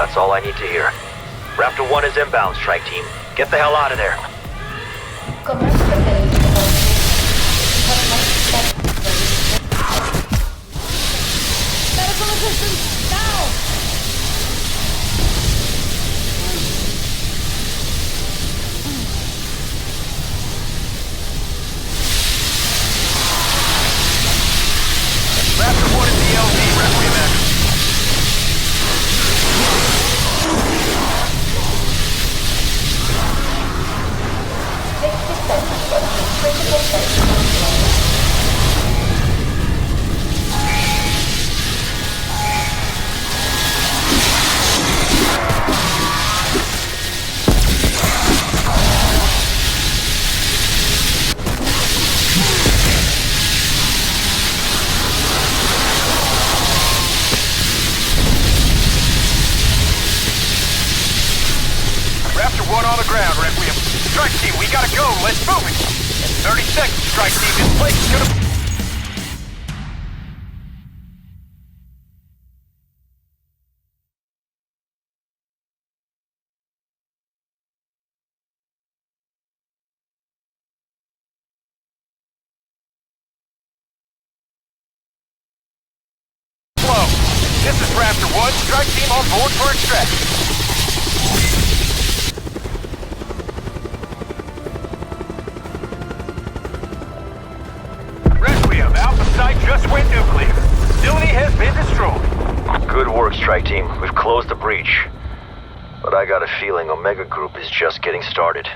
That's all I need to hear. Raptor 1 is inbound, strike team. Get the hell out of there. Medical assistance, now! Raptor 1 is the LZ, Requiem X. Raptor 1 on the ground, Requiem. Strike team, we gotta go. Let's move it. In 30 seconds, strike team. This place is gonna... Hello. This is Raptor 1. Strike team on board for extraction. Requiem, Alpha site just went nuclear. Facility has been destroyed. Good work, strike team. We've closed the breach. But I got a feeling Omega Group is just getting started.